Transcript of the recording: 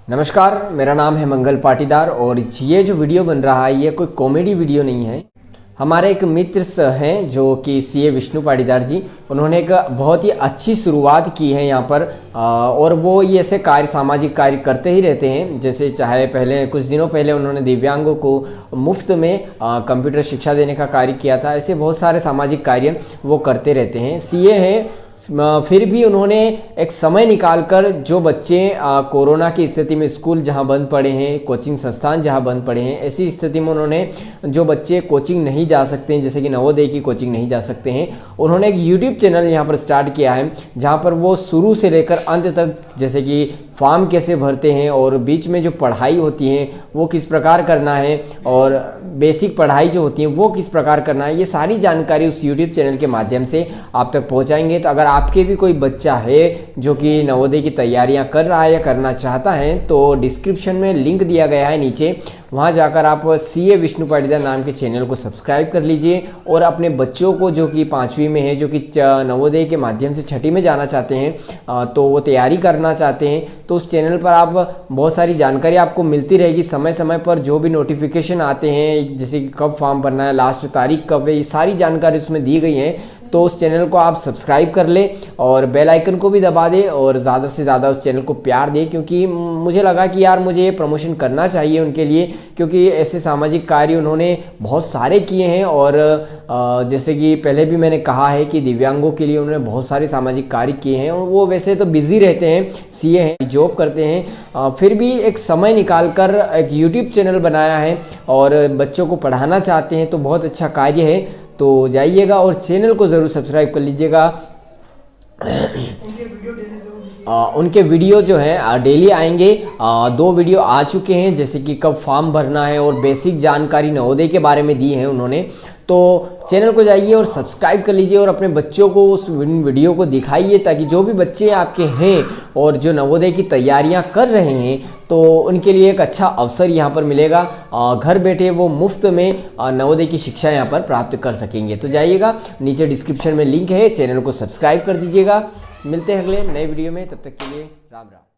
नमस्कार, मेरा नाम है मंगल पाटीदार और ये जो वीडियो बन रहा है ये कोई कॉमेडी वीडियो नहीं है। हमारे एक मित्र हैं जो कि सीए विष्णु पाटीदार जी, उन्होंने एक बहुत ही अच्छी शुरुआत की है यहाँ पर और वो ये ऐसे सामाजिक कार्य करते ही रहते हैं। जैसे चाहे पहले कुछ दिनों पहले उन्होंने दिव्यांगों को मुफ्त में कंप्यूटर शिक्षा देने का कार्य किया था। ऐसे बहुत सारे सामाजिक कार्य वो करते रहते हैं। सीए हैं, फिर भी उन्होंने एक समय निकालकर जो बच्चे कोरोना की स्थिति में स्कूल जहां बंद पड़े हैं, कोचिंग संस्थान जहां बंद पड़े हैं, ऐसी स्थिति में उन्होंने जो बच्चे कोचिंग नहीं जा सकते हैं, जैसे कि नवोदय की कोचिंग नहीं जा सकते हैं, उन्होंने एक यूट्यूब चैनल यहां पर स्टार्ट किया है जहां पर वो शुरू से लेकर अंत तक, जैसे कि फॉर्म कैसे भरते हैं और बीच में जो पढ़ाई होती है वो किस प्रकार करना है और बेसिक पढ़ाई जो होती है वो किस प्रकार करना है, ये सारी जानकारी उस यूट्यूब चैनल के माध्यम से आप तक पहुंचाएंगे। तो अगर आपके भी कोई बच्चा है जो कि नवोदय की तैयारियां कर रहा है या करना चाहता है तो डिस्क्रिप्शन में लिंक दिया गया है नीचे, वहां जाकर आप सीए विष्णु पाटीदार नाम के चैनल को सब्सक्राइब कर लीजिए और अपने बच्चों को जो कि 5वीं में है, जो कि नवोदय के माध्यम से 6ठी में जाना चाहते हैं, तो वो तैयारी करना चाहते हैं, तो उस चैनल पर आप बहुत सारी जानकारी आपको मिलती रहेगी। समय समय पर जो भी नोटिफिकेशन आते हैं, जैसे कि कब फॉर्म भरना है, लास्ट तारीख कब है, ये सारी जानकारी उसमें दी गई है। तो उस चैनल को आप सब्सक्राइब कर ले और बेल आइकन को भी दबा दे और ज़्यादा से ज़्यादा उस चैनल को प्यार दे, क्योंकि मुझे लगा कि यार मुझे ये प्रमोशन करना चाहिए उनके लिए, क्योंकि ऐसे सामाजिक कार्य उन्होंने बहुत सारे किए हैं। और जैसे कि पहले भी मैंने कहा है कि दिव्यांगों के लिए उन्होंने बहुत सारे सामाजिक कार्य किए हैं और वो वैसे तो बिजी रहते हैं, सीए हैं, जॉब करते हैं, फिर भी एक समय निकाल कर एक यूट्यूब चैनल बनाया है और बच्चों को पढ़ाना चाहते हैं, तो बहुत अच्छा कार्य है। तो जाइएगा और चैनल को ज़रूर सब्सक्राइब कर लीजिएगा। उनके वीडियो जो है डेली आएंगे। 2 वीडियो आ चुके हैं, जैसे कि कब फॉर्म भरना है और बेसिक जानकारी नवोदय के बारे में दी है उन्होंने। तो चैनल को जाइए और सब्सक्राइब कर लीजिए और अपने बच्चों को उस वीडियो को दिखाइए, ताकि जो भी बच्चे आपके हैं और जो नवोदय की तैयारियां कर रहे हैं तो उनके लिए एक अच्छा अवसर यहाँ पर मिलेगा। घर बैठे वो मुफ्त में नवोदय की शिक्षा यहाँ पर प्राप्त कर सकेंगे। तो जाइएगा, नीचे डिस्क्रिप्शन में लिंक है, चैनल को सब्सक्राइब कर दीजिएगा। मिलते हैं अगले नए वीडियो में, तब तक के लिए राम राम।